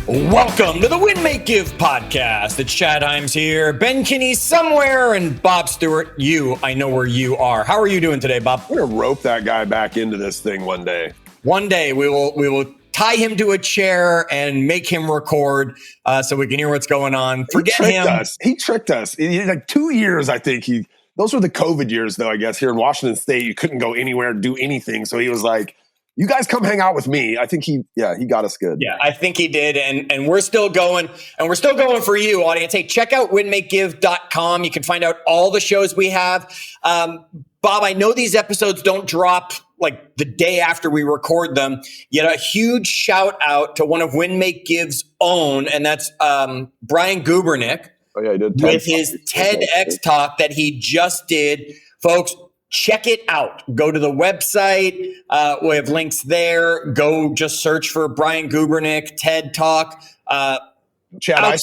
Welcome to the Win, Make, Give podcast. It's Chad Hyams here, Ben Kinney somewhere, and Bob Stewart. I know where you are. How are you doing today, Bob? We're gonna rope that guy back into this thing one day. One day we will tie him to a chair and make him record so we can hear what's going on. He tricked us. Like 2 years, I think. Those were the COVID years, though. I guess here in Washington State, you couldn't go anywhere, do anything. So he was like, "You guys come hang out with me." I think he got us good. Yeah, I think he did. And we're still going. And we're still going for you, audience. Hey, check out winmakegive.com. You can find out all the shows we have. Bob, I know these episodes don't drop like the day after we record them, yet a huge shout out to one of Win Make Give's own, and that's Brian Gubernick. Oh, yeah, he did. With his TEDx talk that he just did. Folks, check it out. Go to the website. We have links there. Go just search for Brian Gubernick, TED Talk. Chad,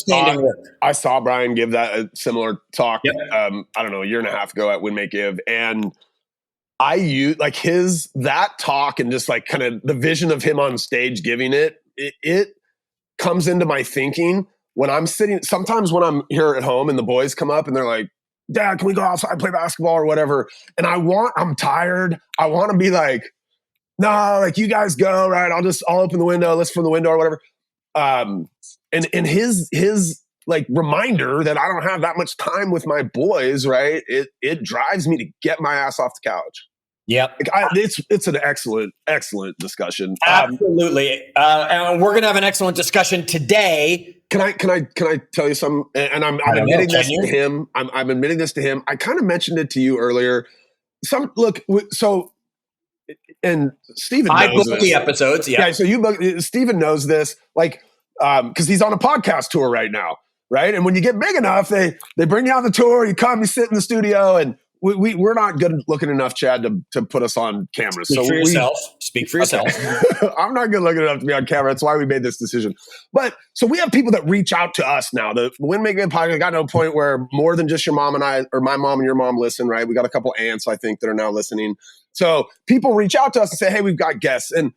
I saw Brian give that a similar talk, yep. I don't know, a year and a half ago at Win Make Give. And I use like that talk and just like kind of the vision of him on stage giving it comes into my thinking when I'm sitting, sometimes when I'm here at home and the boys come up and they're like, "Dad, can we go outside and play basketball or whatever?" And I'm tired. I want to be like, "No, like you guys go, right? I'll open the window, listen from the window or whatever." And his like reminder that I don't have that much time with my boys, right? It drives me to get my ass off the couch. Yep. It's an excellent discussion. Absolutely. And we're going to have an excellent discussion today. Can I tell you something? And I'm admitting this to him. I'm admitting this to him. I kind of mentioned it to you earlier. And Stephen knows I booked the episodes. Yeah. Yeah. So Stephen knows this, like, because he's on a podcast tour right now, right? And when you get big enough, they bring you on the tour. You come, you sit in the studio, and we're not good looking enough, Chad, to put us on camera. Speak for yourself. I'm not good looking enough to be on camera. That's why we made this decision. But so we have people that reach out to us now. The Win Make Give podcast got to a point where more than just your mom and I, or my mom and your mom, listen. Right? We got a couple aunts, I think, that are now listening. So people reach out to us and say, "Hey, we've got guests." And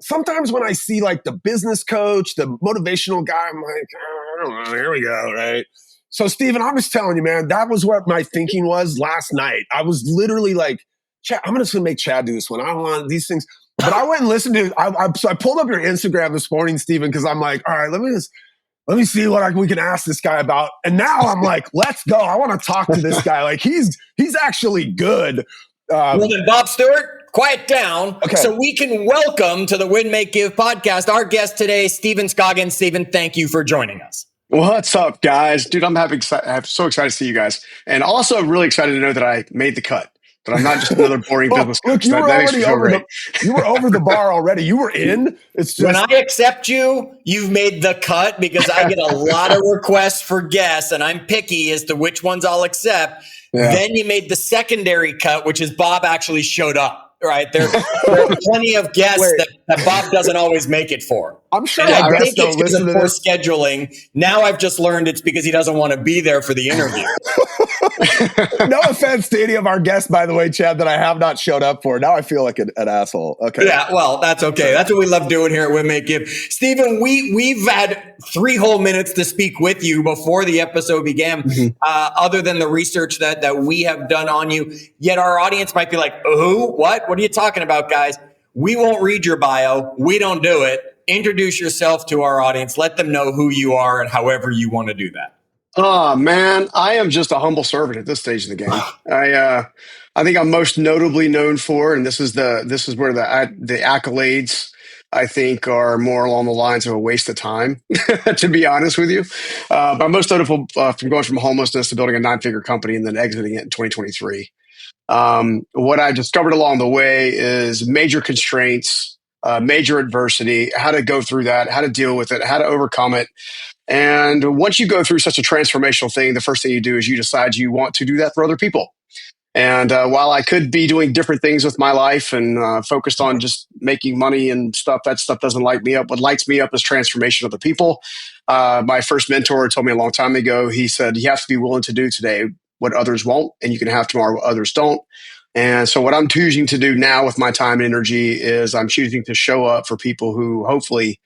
sometimes when I see like the business coach, the motivational guy, I'm like, "I don't know, here we go," right? So, Stephen, I'm just telling you, man, that was what my thinking was last night. I was literally like, "Chad, I'm just going to make Chad do this one. I don't want these things." But I went and listened to so I pulled up your Instagram this morning, Stephen, because I'm like, all right, let me see what we can ask this guy about. And now I'm like, let's go. I want to talk to this guy. Like, he's actually good. Well, then, Bob Stewart, quiet down. Okay. So we can welcome to the Win, Make, Give podcast our guest today, Stephen Scoggins. Stephen, thank you for joining us. What's up, guys? Dude, I'm so excited to see you guys. And also really excited to know that I made the cut. That I'm not just another boring business coach. Look, you were over the bar already. You were in. It's just, when I accept you, you've made the cut because I get a lot of requests for guests and I'm picky as to which ones I'll accept. Yeah. Then you made the secondary cut, which is Bob actually showed up. Right. There are plenty of guests that Bob doesn't always make it for. I'm sure. I think it's because of poor scheduling. Now I've just learned it's because he doesn't want to be there for the interview. No offense to any of our guests, by the way, Chad, that I have not showed up for. Now I feel like an asshole. Okay. Yeah, well, that's okay. That's what we love doing here at Win Make Give. Stephen, we've had 3 whole minutes to speak with you before the episode began, other than the research that we have done on you. Yet our audience might be like, who? What? What are you talking about, guys? We won't read your bio. We don't do it. Introduce yourself to our audience. Let them know who you are and however you want to do that. Oh, man, I am just a humble servant at this stage of the game. I think I'm most notably known for, and this is where the accolades I think are more along the lines of a waste of time, to be honest with you. But I'm most notable from going from homelessness to building a 9-figure company and then exiting it in 2023. What I discovered along the way is major constraints, major adversity, how to go through that, how to deal with it, how to overcome it. And once you go through such a transformational thing, the first thing you do is you decide you want to do that for other people. And while I could be doing different things with my life and focused on just making money and stuff, that stuff doesn't light me up. What lights me up is transformation of the people. My first mentor told me a long time ago, he said, you have to be willing to do today what others won't, and you can have tomorrow what others don't. And so what I'm choosing to do now with my time and energy is I'm choosing to show up for people who hopefully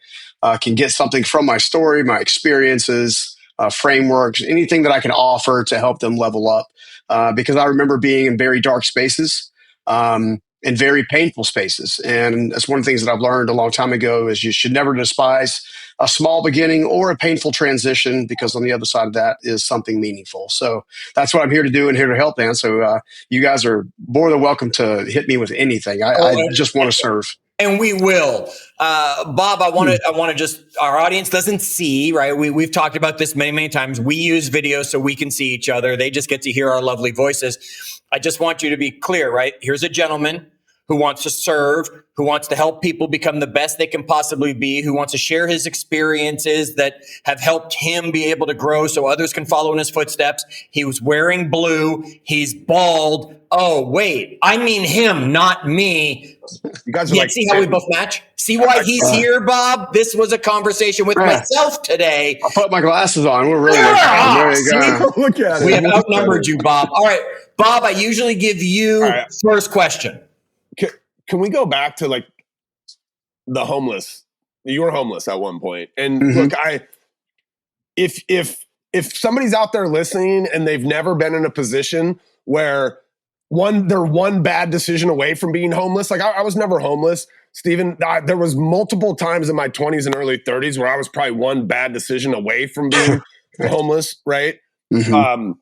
can get something from my story, my experiences, frameworks, anything that I can offer to help them level up. Because I remember being in very dark spaces, in very painful spaces. And that's one of the things that I've learned a long time ago is you should never despise a small beginning or a painful transition, because on the other side of that is something meaningful. So that's what I'm here to do and here to help, man. So you guys are more than welcome to hit me with anything. I just want to serve. And we will. Bob, I want to just, our audience doesn't see, right? We've talked about this many, many times. We use video so we can see each other. They just get to hear our lovely voices. I just want you to be clear, right? Here's a gentleman who wants to serve, who wants to help people become the best they can possibly be, who wants to share his experiences that have helped him be able to grow so others can follow in his footsteps. He was wearing blue. He's bald. Oh, wait, I mean him, not me. You guys are see how we both match? See why he's here, Bob? This was a conversation with myself today. I put my glasses on. We're really there you go. Look at it. We have outnumbered you, Bob. All right, Bob, I usually give you first question. Can we go back to like the homeless? You were homeless at one point. And look, if somebody's out there listening and they've never been in a position where they're one bad decision away from being homeless. Like I was never homeless, Stephen. There was multiple times in my 20s and early 30s where I was probably one bad decision away from being homeless, right? Can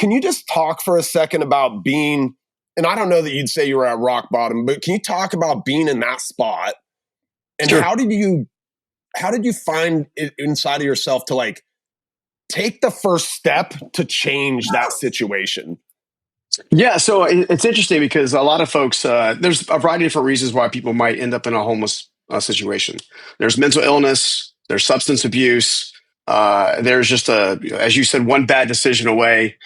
you just talk for a second about being, and I don't know that you'd say you were at rock bottom, but can you talk about being in that spot? And how did you find it inside of yourself to like take the first step to change that situation? Yeah, so it's interesting because a lot of folks, there's a variety of different reasons why people might end up in a homeless situation. There's mental illness, there's substance abuse, there's just as you said, one bad decision away.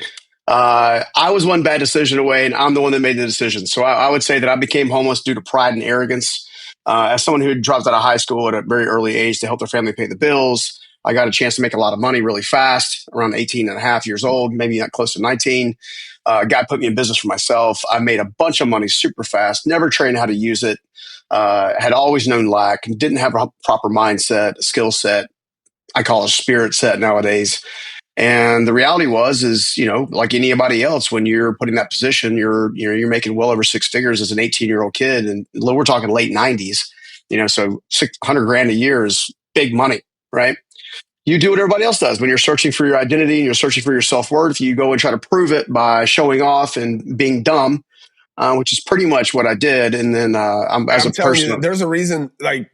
I was one bad decision away, and I'm the one that made the decision. So I would say that I became homeless due to pride and arrogance. As someone who dropped out of high school at a very early age to help their family pay the bills, I got a chance to make a lot of money really fast, around 18 and a half years old, maybe not close to 19. God put me in business for myself. I made a bunch of money super fast, never trained how to use it, had always known lack, didn't have a proper mindset, skill set. I call it a spirit set nowadays. And the reality is, like anybody else, when you're put in that position, you're making well over six figures as an 18-year-old kid. And we're talking late 90s, so $600,000 a year is big money, right? You do what everybody else does when you're searching for your identity and you're searching for your self-worth. You go and try to prove it by showing off and being dumb, which is pretty much what I did. And then as a person, there's a reason. Like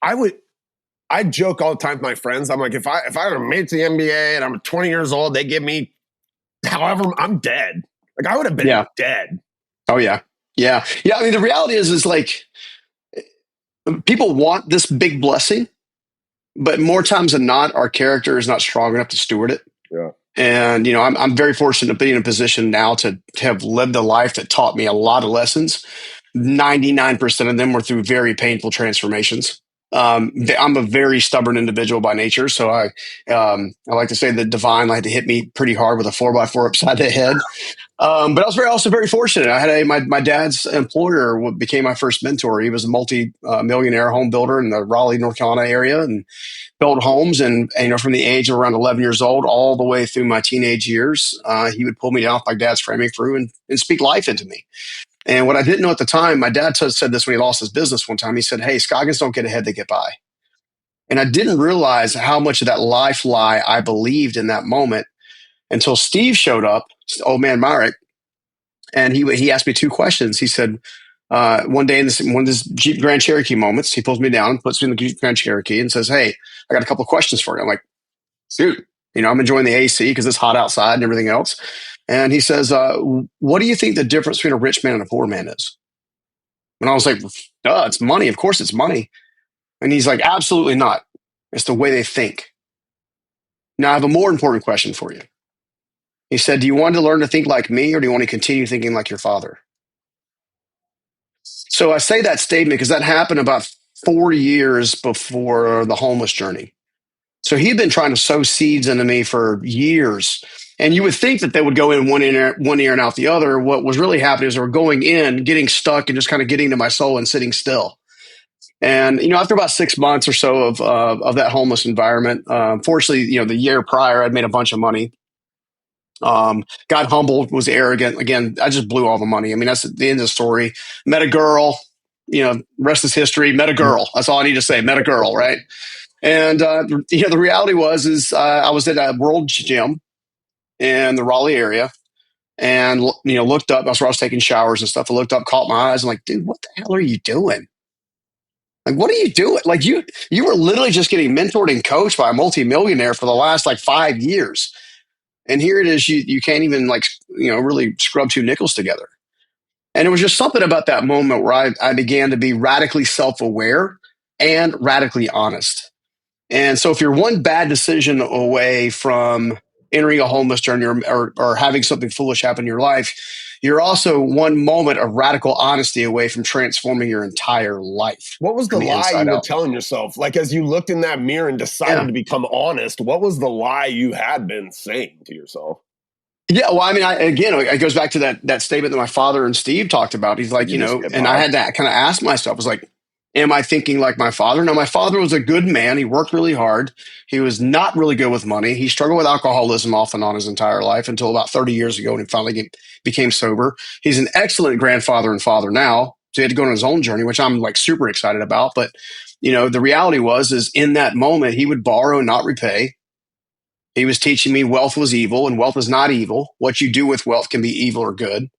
I joke all the time with my friends. I'm like, if I ever made it to the NBA and I'm 20 years old, they give me however, I'm dead. Like I would have been dead. Oh yeah. Yeah. I mean, the reality is like people want this big blessing. But more times than not, our character is not strong enough to steward it. Yeah. And, I'm very fortunate to be in a position now to have lived a life that taught me a lot of lessons. 99% of them were through very painful transformations. I'm a very stubborn individual by nature. So I like to say the divine like to hit me pretty hard with a 4x4 upside the head. But I was also very fortunate. I had my dad's employer became my first mentor. He was a multi-millionaire home builder in the Raleigh, North Carolina area and built homes. And from the age of around 11 years old all the way through my teenage years, he would pull me down off my dad's framing crew and speak life into me. And what I didn't know at the time, my dad said this when he lost his business one time. He said, "Hey, Scoggins don't get ahead, they get by." And I didn't realize how much of that life lie I believed in that moment until Steve showed up, old man Myrick, and he asked me two questions. He said, one day in one of his Jeep Grand Cherokee moments, he pulls me down, puts me in the Jeep Grand Cherokee and says, "Hey, I got a couple of questions for you." I'm like, "Dude, I'm enjoying the AC because it's hot outside and everything else." And he says, "What do you think the difference between a rich man and a poor man is?" And I was like, "Duh, it's money. Of course it's money." And he's like, "Absolutely not. It's the way they think." Now I have a more important question for you. He said, "Do you want to learn to think like me or do you want to continue thinking like your father?" So I say that statement because that happened about 4 years before the homeless journey. So he'd been trying to sow seeds into me for years. And you would think that they would go in one ear and out the other. What was really happening is they were going in, getting stuck, and just kind of getting to my soul and sitting still. And after about 6 months or so of that homeless environment, fortunately, the year prior, I'd made a bunch of money. Got humbled, was arrogant. Again, I just blew all the money. I mean, that's the end of the story. Met a girl. Rest is history. Met a girl. That's all I need to say. Met a girl, right? And the reality was I was at a World Gym in the Raleigh area, and looked up. That's where I was taking showers and stuff. I looked up, caught my eyes. I'm like, dude, what the hell are you doing? Like, what are you doing? Like, you were literally just getting mentored and coached by a multimillionaire for the last 5 years, and here it is. You can't even really scrub two nickels together. And it was just something about that moment where I began to be radically self-aware and radically honest. And so, if you're one bad decision away from entering a homeless journey or having something foolish happen in your life, you're also one moment of radical honesty away from transforming your entire life. What was the lie you were telling yourself? As you looked in that mirror and decided to become honest, what was the lie you had been saying to yourself? Yeah, well, I mean, it goes back to that statement that my father and Steve talked about. He's like, and I had to kind of ask myself, I was like, am I thinking like my father? No, my father was a good man. He worked really hard. He was not really good with money. He struggled with alcoholism off and on his entire life until about 30 years ago when he finally became sober. He's an excellent grandfather and father now. So he had to go on his own journey, which I'm super excited about. But, the reality is in that moment, he would borrow and not repay. He was teaching me wealth was evil and wealth is not evil. What you do with wealth can be evil or good,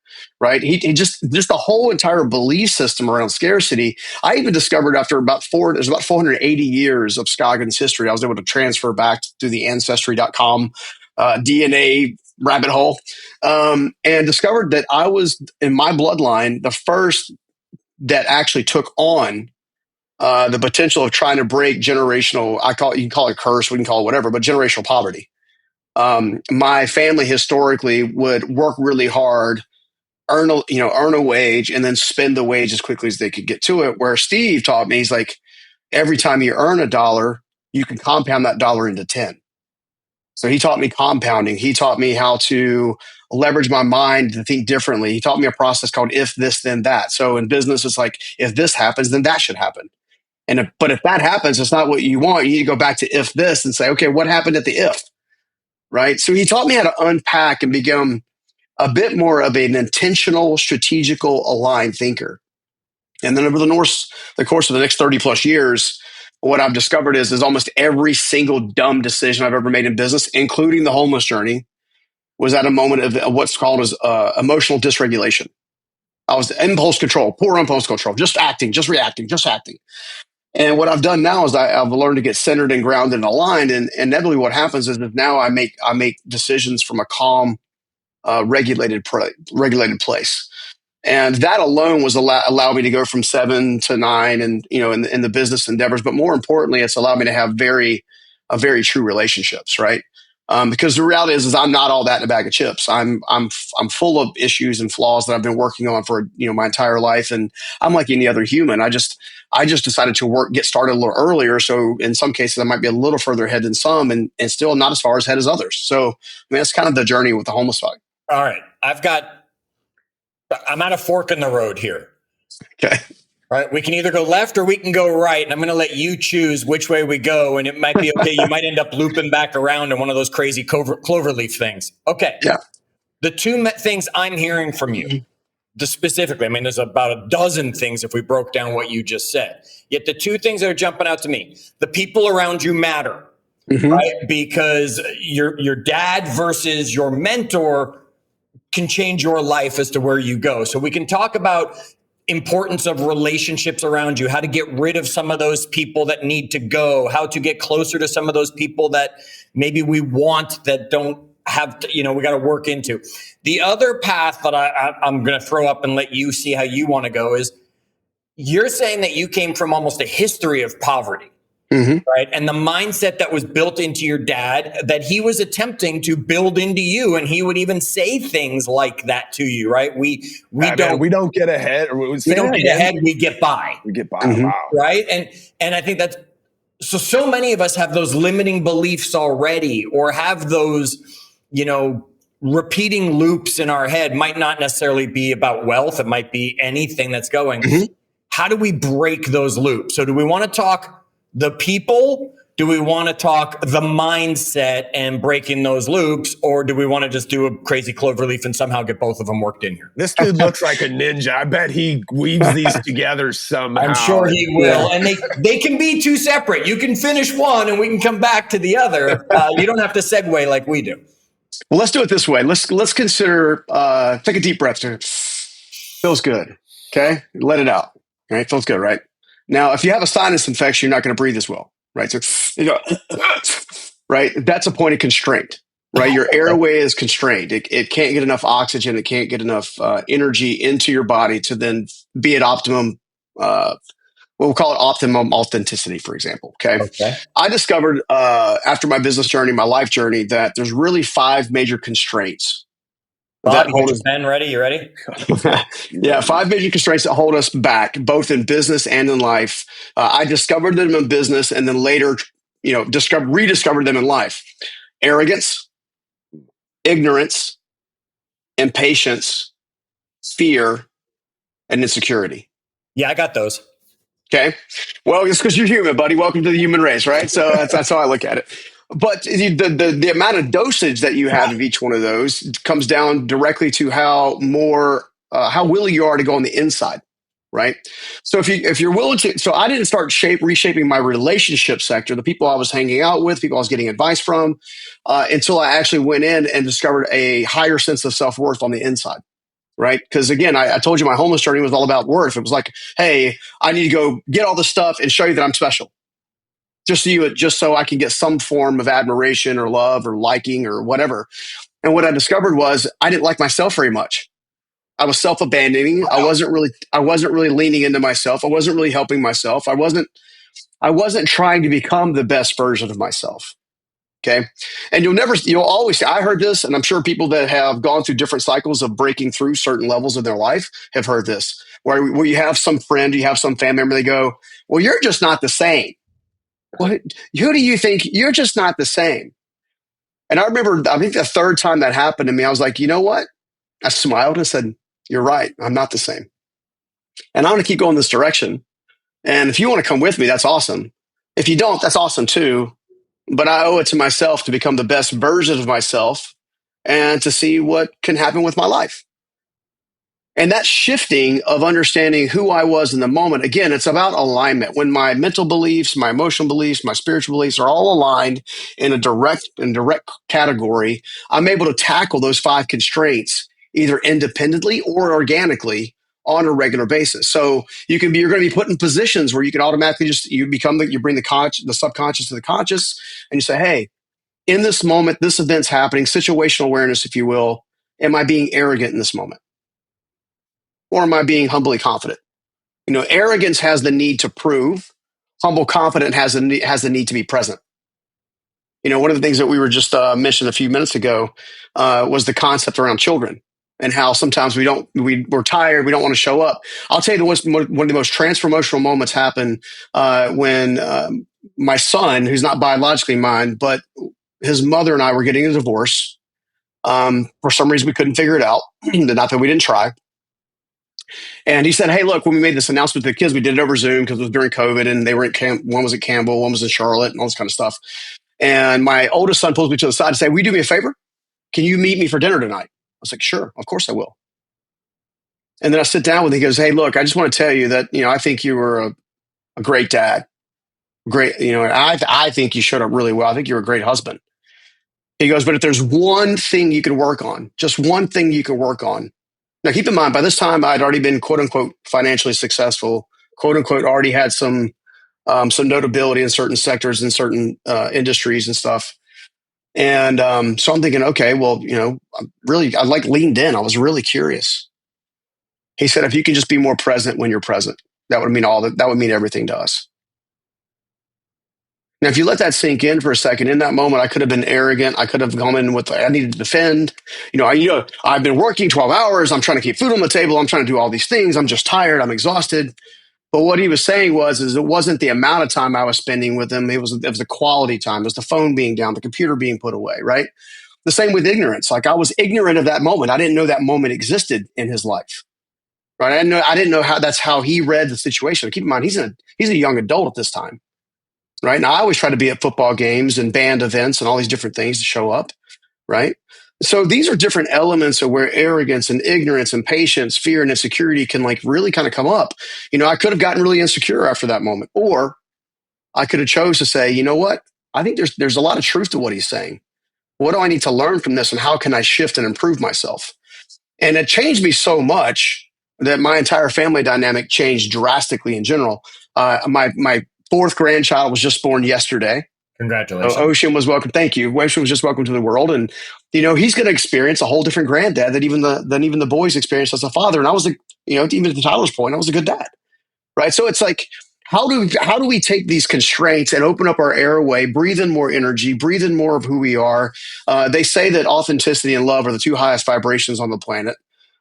right? He just the whole entire belief system around scarcity. I even discovered after there's about 480 years of Scoggins history, I was able to transfer back through the ancestry.com DNA rabbit hole, and discovered that I was in my bloodline the first that actually took on the potential of trying to break generational, you can call it curse, we can call it whatever, but generational poverty. My family historically would work really hard, earn a wage, and then spend the wage as quickly as they could get to it. Where Steve taught me, he's like, every time you earn $1, you can compound that dollar into 10. So he taught me compounding. He taught me how to leverage my mind to think differently. He taught me a process called if this, then that. So in business, it's like, if this happens, then that should happen. But if that happens, it's not what you want. You need to go back to if this and say, okay, what happened at the if, right? So he taught me how to unpack and become a bit more of an intentional, strategical, aligned thinker. And then over the course of the next 30 plus years, what I've discovered is almost every single dumb decision I've ever made in business, including the homeless journey, was at a moment of what's called as emotional dysregulation. I was impulse control, poor impulse control, just acting, just reacting, just acting. And what I've done now is I've learned to get centered and grounded and aligned. And inevitably what happens is that now I make decisions from a calm, regulated place. And that alone was allowed me to go from 7 to 9 and, in the business endeavors. But more importantly, it's allowed me to have very true relationships, right? Because the reality is I'm not all that in a bag of chips. I'm full of issues and flaws that I've been working on for my entire life, and I'm like any other human. I just decided to get started a little earlier. So in some cases, I might be a little further ahead than some, and still not as far ahead as others. So that's kind of the journey with the homeless dog. All right, I'm at a fork in the road here. Okay. Right. We can either go left or we can go right. And I'm going to let you choose which way we go. And it might be okay. You might end up looping back around in one of those crazy cloverleaf things. Okay. Yeah. The two things I'm hearing from you, specifically, I mean, there's about a dozen things if we broke down what you just said. Yet the two things that are jumping out to me, the people around you matter, right? Because your dad versus your mentor can change your life as to where you go. So we can talk about importance of relationships around you, how to get rid of some of those people that need to go, how to get closer to some of those people that maybe we want that don't have to, we got to work into. The other path that I'm going to throw up and let you see how you want to go is you're saying that you came from almost a history of poverty. Right. And the mindset that was built into your dad that he was attempting to build into you. And he would even say things like that to you. Right. We don't get ahead. We don't get ahead. We get by. We get by. Wow. Right. And I think that's so many of us have those limiting beliefs already or have those, repeating loops in our head might not necessarily be about wealth. It might be anything that's going. Mm-hmm. How do we break those loops? So do we want to talk the people? Do we want to talk the mindset and breaking those loops? Or do we want to just do a crazy cloverleaf and somehow get both of them worked in here? This dude looks like a ninja. I bet he weaves these together somehow. I'm sure he will. And they can be two separate. You can finish one and we can come back to the other. You don't have to segue like we do. Well, let's do it this way. Let's consider, take a deep breath. Feels good. Okay. Let it out. All right. Feels good, right? Now, if you have a sinus infection, you're not going to breathe as well. Right. So you go, right. That's a point of constraint, right? Your airway is constrained. It can't get enough oxygen. It can't get enough energy into your body to then be at optimum, we'll call it optimum authenticity, for example. Okay. I discovered after my business journey, my life journey, that there's really 5 major constraints. Bob, you got your pen ready? You ready? Yeah, 5 major constraints that hold us back, both in business and in life. I discovered them in business, and then later, rediscovered them in life: arrogance, ignorance, impatience, fear, and insecurity. Yeah, I got those. Okay. Well, it's because you're human, buddy. Welcome to the human race, right? So that's how I look at it. But the amount of dosage that you have of each one of those comes down directly to how willing you are to go on the inside, right? So if you're willing to, so I didn't start reshaping my relationship sector, the people I was hanging out with, people I was getting advice from, until I actually went in and discovered a higher sense of self-worth on the inside. Right. Because again, I told you my homeless journey was all about worth. It was like, hey, I need to go get all this stuff and show you that I'm special. Just so I can get some form of admiration or love or liking or whatever. And what I discovered was I didn't like myself very much. I was self-abandoning. Wow. I wasn't really leaning into myself. I wasn't really helping myself. I wasn't trying to become the best version of myself. Okay. And you'll always say, I heard this, and I'm sure people that have gone through different cycles of breaking through certain levels of their life have heard this, where you have some friend, you have some family member, they go, well, you're just not the same. What? Who do you think? You're just not the same. And I remember, I think the 3rd time that happened to me, I was like, you know what? I smiled and said, you're right. I'm not the same. And I'm going to keep going this direction. And if you want to come with me, that's awesome. If you don't, that's awesome too. But I owe it to myself to become the best version of myself and to see what can happen with my life. And that shifting of understanding who I was in the moment, again, it's about alignment. When my mental beliefs, my emotional beliefs, my spiritual beliefs are all aligned in a direct category, I'm able to tackle those 5 constraints either independently or organically on a regular basis. So you're going to be put in positions where you can automatically you bring the subconscious to the conscious, and you say, hey, in this moment, this event's happening, situational awareness, if you will, am I being arrogant in this moment? Or am I being humbly confident? Arrogance has the need to prove. Humble confident has the need to be present. One of the things that we were just mentioned a few minutes ago was the concept around children and how sometimes we're tired, we don't want to show up. I'll tell you one of the most transformational moments happened when my son, who's not biologically mine, but his mother and I were getting a divorce. For some reason, we couldn't figure it out. Not that we didn't try. And he said, hey, look, when we made this announcement to the kids, we did it over Zoom because it was during COVID and they were one was at Campbell, one was in Charlotte and all this kind of stuff. And my oldest son pulls me to the side and say, will you do me a favor? Can you meet me for dinner tonight? I was like, sure, of course I will. And then I sit down with him. He goes, hey, look, I just want to tell you that, I think you were a great dad. Great. I think you showed up really well. I think you're a great husband. He goes, but if there's one thing you can work on, just one thing you can work on. Now, keep in mind, by this time, I'd already been, quote unquote, financially successful, quote unquote, already had some notability in certain sectors and certain industries and stuff. And so I'm thinking, okay, well, I leaned in. I was really curious. He said, if you can just be more present when you're present, that would mean everything to us. Now, if you let that sink in for a second, in that moment, I could have been arrogant. I could have come in with, I needed to defend. I've been working 12 hours. I'm trying to keep food on the table. I'm trying to do all these things. I'm just tired. I'm exhausted. But what he was saying is it wasn't the amount of time I was spending with him. It was the quality time. It was the phone being down, the computer being put away, right? The same with ignorance. Like I was ignorant of that moment. I didn't know that moment existed in his life. Right. I didn't know how he read the situation. Keep in mind, he's a young adult at this time. Right. Now I always try to be at football games and band events and all these different things to show up. Right. So these are different elements of where arrogance and ignorance and patience, fear and insecurity can like really kind of come up. I could have gotten really insecure after that moment, or I could have chose to say, you know what? I think there's a lot of truth to what he's saying. What do I need to learn from this, and how can I shift and improve myself? And it changed me so much that my entire family dynamic changed drastically in general. My fourth grandchild was just born yesterday. Congratulations. Ocean was welcome. Thank you. Ocean was just welcome to the world. And, he's going to experience a whole different granddad than even the boys experienced as a father. And I was, even to Tyler's point, I was a good dad. Right. So it's like, how do we take these constraints and open up our airway, breathe in more energy, breathe in more of who we are? They say that authenticity and love are the two highest vibrations on the planet.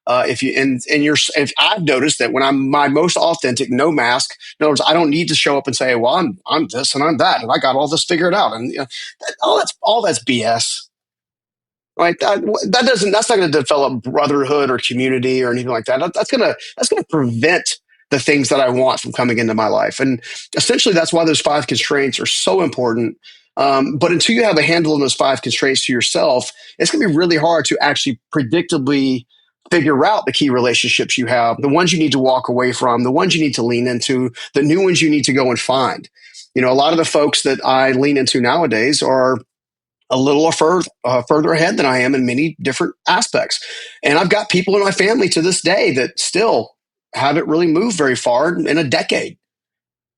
If I've noticed that when I'm my most authentic, no mask, in other words, I don't need to show up and say, well, I'm this and I'm that, and I got all this figured out. And all that's BS. Right. That's not going to develop brotherhood or community or anything like that. That's going to prevent the things that I want from coming into my life. And essentially that's why those 5 constraints are so important. But until you have a handle on those 5 constraints to yourself, it's going to be really hard to actually predictably figure out the key relationships you have, the ones you need to walk away from, the ones you need to lean into, the new ones you need to go and find. A lot of the folks that I lean into nowadays are a little further ahead than I am in many different aspects. And I've got people in my family to this day that still haven't really moved very far in a decade.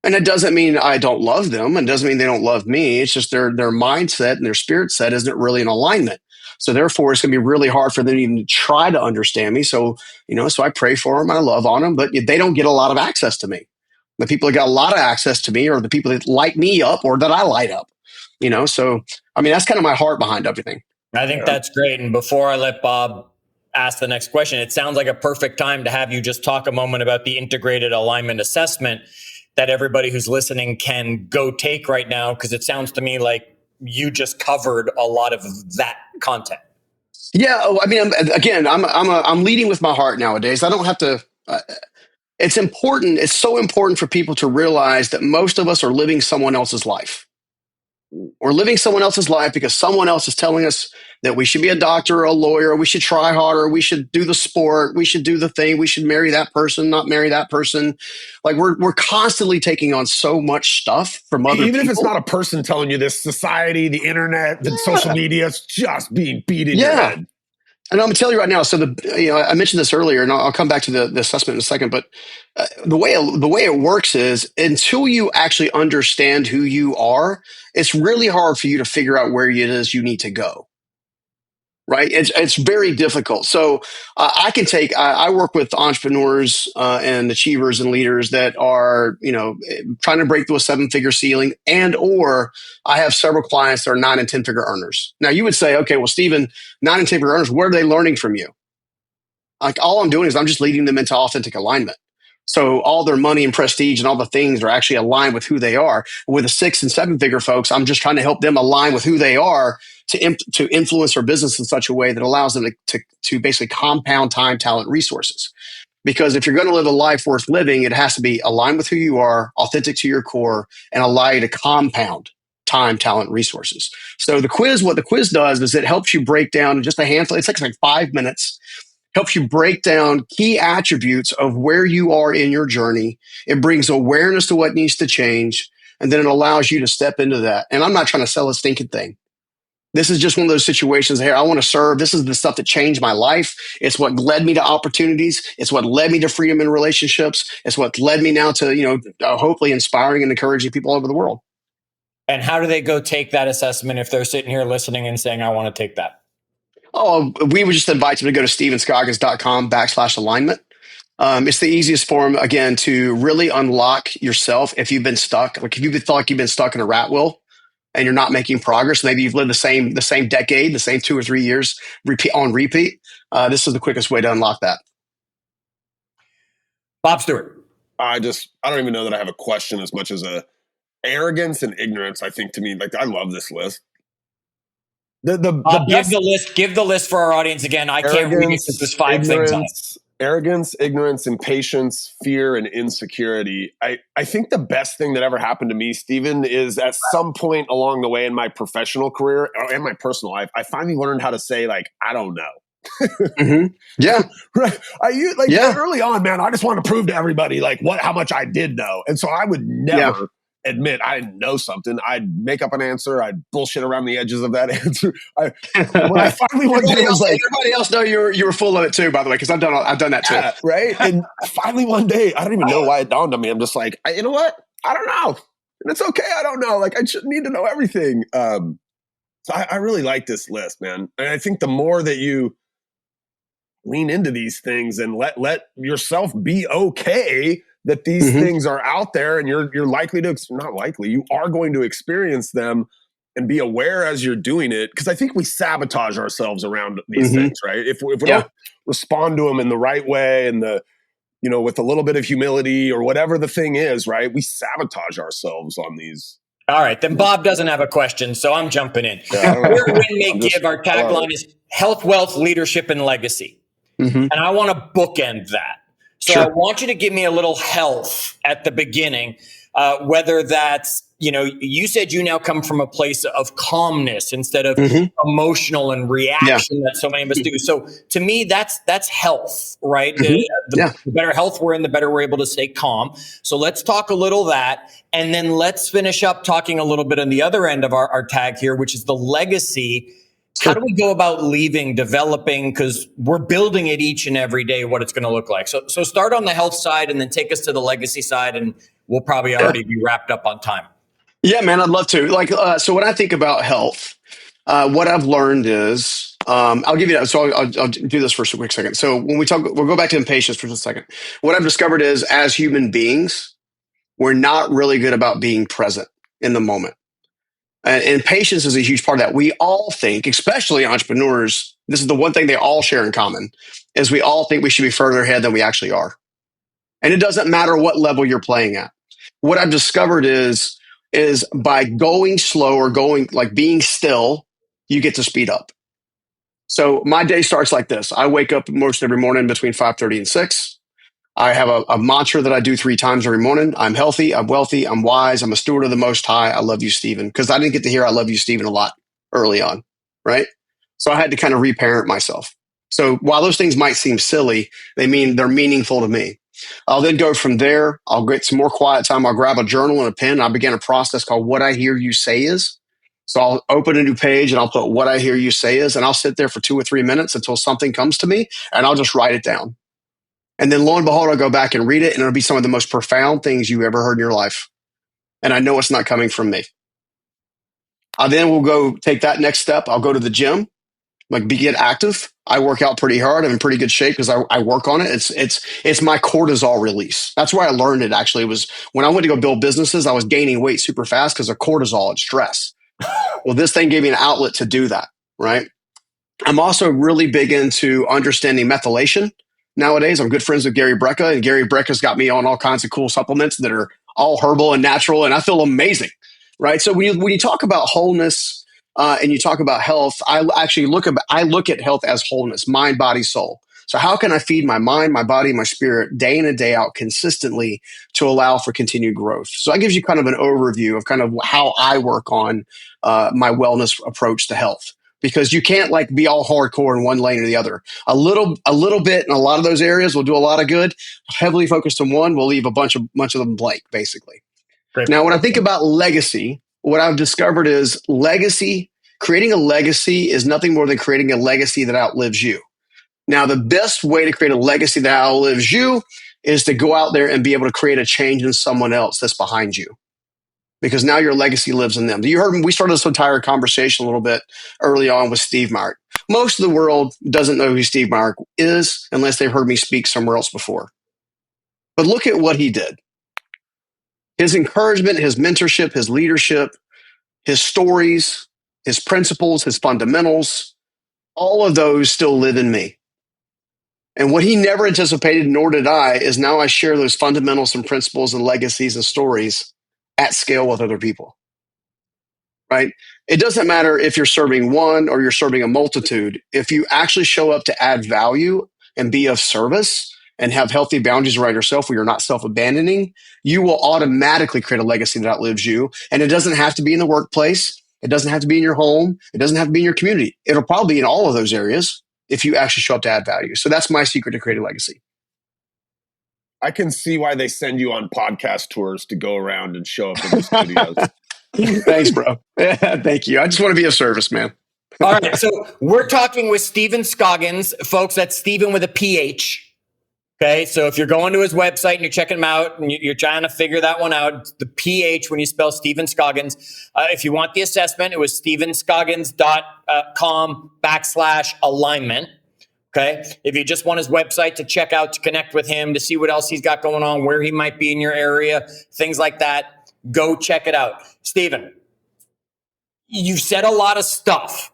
And it doesn't mean I don't love them, and doesn't mean they don't love me. It's just their mindset and their spirit set isn't really in alignment. So therefore, it's going to be really hard for them to even try to understand me. So, so I pray for them, I love on them, but they don't get a lot of access to me. The people that got a lot of access to me are the people that light me up or that I light up. So I mean, that's kind of my heart behind everything. I think that's great. And before I let Bob ask the next question, it sounds like a perfect time to have you just talk a moment about the integrated alignment assessment that everybody who's listening can go take right now, because it sounds to me like you just covered a lot of that content. Yeah, I mean, I'm leading with my heart nowadays. I don't have to. It's important. It's so important for people to realize that most of us are living someone else's life. We're living someone else's life because someone else is telling us that we should be a doctor or a lawyer, we should try harder, we should do the sport, we should do the thing, we should marry that person, not marry that person. Like we're constantly taking on so much stuff from other people. Even if it's not a person telling you this, society, the internet, the social media, it's just being beat in your head. And I'm gonna tell you right now. So I mentioned this earlier, and I'll come back to the assessment in a second. But the way it works is until you actually understand who you are, it's really hard for you to figure out where it is you need to go. Right? It's very difficult. So I work with entrepreneurs and achievers and leaders that are trying to break through a 7-figure ceiling, and or I have several clients that are 9 and 10-figure earners. Now you would say, okay, well, Stephen, 9 and 10-figure earners, what are they learning from you? Like all I'm doing is I'm just leading them into authentic alignment. So all their money and prestige and all the things are actually aligned with who they are. With the 6 and 7-figure folks, I'm just trying to help them align with who they are to influence their business in such a way that allows them to basically compound time, talent, resources. Because if you're going to live a life worth living, it has to be aligned with who you are, authentic to your core, and allow you to compound time, talent, resources. So what the quiz does is it helps you break down just a handful. It's like 5 minutes. Helps you break down key attributes of where you are in your journey. It brings awareness to what needs to change, and then it allows you to step into that. And I'm not trying to sell a stinking thing. This is just one of those situations here. I want to serve. This is the stuff that changed my life. It's what led me to opportunities. It's what led me to freedom in relationships. It's what led me now to, hopefully inspiring and encouraging people all over the world. And how do they go take that assessment if they're sitting here listening and saying, I want to take that? Oh, we would just invite them to go to stephenscoggins.com/alignment. It's the easiest form, again, to really unlock yourself if you've been stuck. Like if you feel like you've been stuck in a rat wheel and you're not making progress, maybe you've lived the same decade, the same 2 or 3 years, repeat. This is the quickest way to unlock that. Bob Stewart. I don't even know that I have a question as much as a arrogance and ignorance. I think to me, like I love this list. Give best the list. Give the list for our audience again. I can't read it because there's 5 things on it. Arrogance, ignorance, impatience, fear, and insecurity. I think the best thing that ever happened to me, Stephen, is at some point along the way in my professional career and my personal life, I finally learned how to say, like, I don't know. Mm-hmm. Yeah. Right. Early on, man, I just wanted to prove to everybody like how much I did know. And so I would never admit I didn't know something. I'd make up an answer. I'd bullshit around the edges of that answer. When I finally one day was like, everybody else know you were full of it too, by the way, because I've done that too. Right. And finally one day, I don't even know why it dawned on me. I'm just like, you know what? I don't know. And it's okay. I don't know. Like, I shouldn't need to know everything. So I really like this list, man. And I think the more that you lean into these things and let yourself be okay that these things are out there, and you're likely to, not likely, you are going to experience them, and be aware as you're doing it. Because I think we sabotage ourselves around these things, right? If we don't respond to them in the right way and with a little bit of humility or whatever the thing is, right? We sabotage ourselves on these. All right, then Bob doesn't have a question, so I'm jumping in. Where Win Make Give, our tagline is health, wealth, leadership, and legacy. And I want to bookend that. So I want you to give me a little health at the beginning, whether that's, you said you now come from a place of calmness instead of emotional and reaction that so many of us do. So to me, that's health, right? The better health we're in, the better we're able to stay calm. So let's talk a little that, and then let's finish up talking a little bit on the other end of our tag here, which is the legacy. How do we go about developing, because we're building it each and every day, what it's going to look like. So start on the health side and then take us to the legacy side, and we'll probably already be wrapped up on time. Yeah, man, I'd love to. So when I think about health, what I've learned is, I'll give you that. So I'll do this for a quick second. So when we'll go back to impatience for just a second. What I've discovered is, as human beings, we're not really good about being present in the moment. And patience is a huge part of that. We all think, especially entrepreneurs, this is the one thing they all share in common, is we all think we should be further ahead than we actually are. And it doesn't matter what level you're playing at. What I've discovered is by going slow or being still, you get to speed up. So my day starts like this. I wake up most every morning between 5:30 and 6. I have a mantra that I do 3 times every morning. I'm healthy, I'm wealthy, I'm wise, I'm a steward of the Most High. I love you, Stephen. Because I didn't get to hear I love you, Stephen, a lot early on, right? So I had to kind of reparent myself. So while those things might seem silly, they're meaningful to me. I'll then go from there. I'll get some more quiet time. I'll grab a journal and a pen. I'll begin a process called What I Hear You Say Is. So I'll open a new page and I'll put What I Hear You Say Is, and I'll sit there for 2 or 3 minutes until something comes to me, and I'll just write it down. And then lo and behold, I'll go back and read it, and it'll be some of the most profound things you ever heard in your life. And I know it's not coming from me. I then will go take that next step. I'll go to the gym, get active. I work out pretty hard. I'm in pretty good shape because I work on it. It's my cortisol release. That's where I learned it. Actually, it was when I went to go build businesses. I was gaining weight super fast because of cortisol and stress. Well, this thing gave me an outlet to do that. Right. I'm also really big into understanding methylation. Nowadays, I'm good friends with Gary Brecka, and Gary Brecka's got me on all kinds of cool supplements that are all herbal and natural, and I feel amazing, right? So when you talk about wholeness and you talk about health, I look at health as wholeness, mind, body, soul. So how can I feed my mind, my body, my spirit day in and day out consistently to allow for continued growth? So that gives you kind of an overview of kind of how I work on my wellness approach to health. Because you can't be all hardcore in one lane or the other. A little bit in a lot of those areas will do a lot of good. Heavily focused on one will leave a bunch of them blank, basically. Great. Now, when I think about legacy, what I've discovered is creating a legacy is nothing more than creating a legacy that outlives you. Now, the best way to create a legacy that outlives you is to go out there and be able to create a change in someone else that's behind you. Because now your legacy lives in them. You heard we started this entire conversation a little bit early on with Steve Mark. Most of the world doesn't know who Steve Mark is unless they've heard me speak somewhere else before. But look at what he did. His encouragement, his mentorship, his leadership, his stories, his principles, his fundamentals, all of those still live in me. And what he never anticipated, nor did I, is now I share those fundamentals and principles and legacies and stories at scale with other people. right? It doesn't matter if you're serving one or you're serving a multitude. If you actually show up to add value and be of service and have healthy boundaries around yourself where you're not self-abandoning, you will automatically create a legacy that outlives you. And it doesn't have to be in the workplace. It doesn't have to be in your home. It doesn't have to be in your community. It'll probably be in all of those areas if you actually show up to add value. So that's my secret to create a legacy. I can see why they send you on podcast tours to go around and show up in the studios. Thanks, bro. Thank you. I just want to be of service, man. All right. So we're talking with Stephen Scoggins. Folks, that's Stephen with a PH. Okay. So if you're going to his website and you're checking him out and you're trying to figure that one out, it's the PH when you spell Stephen Scoggins. If you want the assessment, it was stephenscoggins.com/alignment. Okay. If you just want his website to check out, to connect with him, to see what else he's got going on, where he might be in your area, things like that, go check it out. Stephen, you've said a lot of stuff.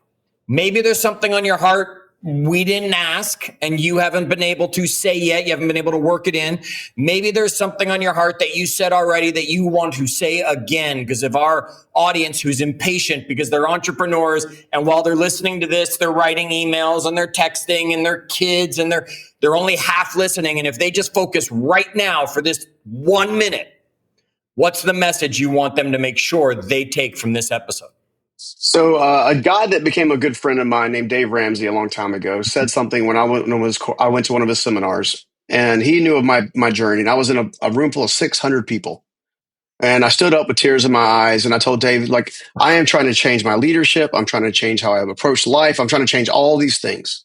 Maybe there's something on your heart we didn't ask and you haven't been able to say yet. You haven't been able to work it in. Maybe there's something on your heart that you said already that you want to say again because of our audience who's impatient because they're entrepreneurs. And while they're listening to this, they're writing emails and they're texting and they're kids and they're only half listening. And if they just focus right now for this 1 minute, what's the message you want them to make sure they take from this episode? So a guy that became a good friend of mine named Dave Ramsey a long time ago said something when I went to one of his seminars, and he knew of my journey. And I was in a room full of 600 people, and I stood up with tears in my eyes, and I told Dave, like, I am trying to change my leadership. I'm trying to change how I approach life. I'm trying to change all these things.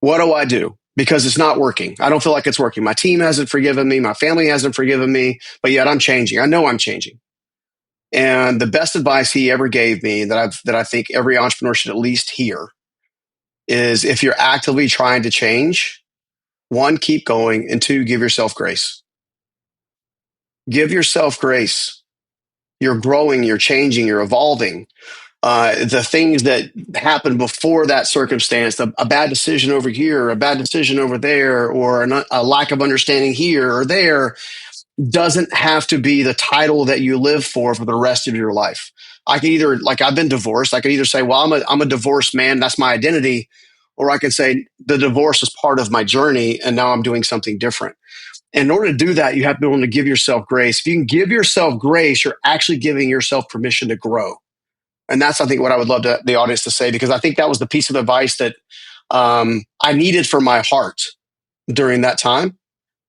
What do I do? Because it's not working. I don't feel like it's working. My team hasn't forgiven me. My family hasn't forgiven me, but yet I'm changing. I know I'm changing. And the best advice he ever gave me that I think every entrepreneur should at least hear is if you're actively trying to change, 1, keep going, and 2, give yourself grace. Give yourself grace. You're growing, you're changing, you're evolving. The things that happened before that circumstance, a bad decision over here, a bad decision over there, or a lack of understanding here or there, doesn't have to be the title that you live for the rest of your life. I can either, like, I've been divorced. I could either say, well, I'm a divorced man. That's my identity. Or I can say the divorce is part of my journey. And now I'm doing something different. And in order to do that, you have to be willing to give yourself grace. If you can give yourself grace, you're actually giving yourself permission to grow. And that's, I think, what I would love the audience to say, because I think that was the piece of advice that I needed for my heart during that time.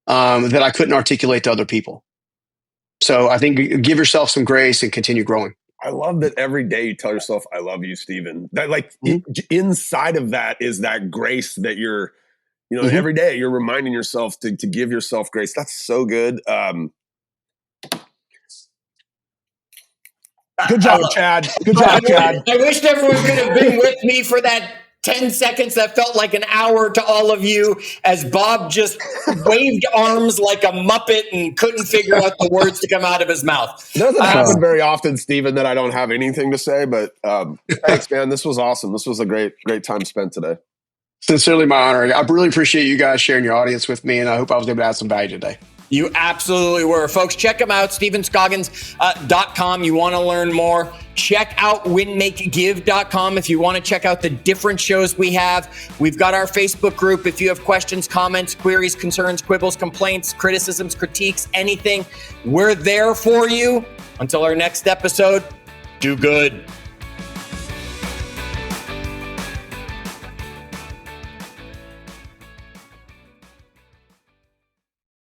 That I couldn't articulate to other people. So I think give yourself some grace and continue growing. I love that every day you tell yourself, I love you, Stephen. That, like, inside of that is that grace that you're, every day you're reminding yourself to give yourself grace. That's so good. Good job, Chad. Good job, Chad. I wish everyone could have been with me for that 10 seconds that felt like an hour to all of you as Bob just waved arms like a Muppet and couldn't figure out the words to come out of his mouth. It doesn't happen very often, Stephen, that I don't have anything to say, but thanks, man. This was awesome. This was a great time spent today. Sincerely my honor. I really appreciate you guys sharing your audience with me, and I hope I was able to add some value today. You absolutely were. Folks, check him out, stephenscoggins.com. You want to learn more. Check out winmakegive.com if you want to check out the different shows we have. We've got our Facebook group. If you have questions, comments, queries, concerns, quibbles, complaints, criticisms, critiques, anything, we're there for you. Until our next episode, do good.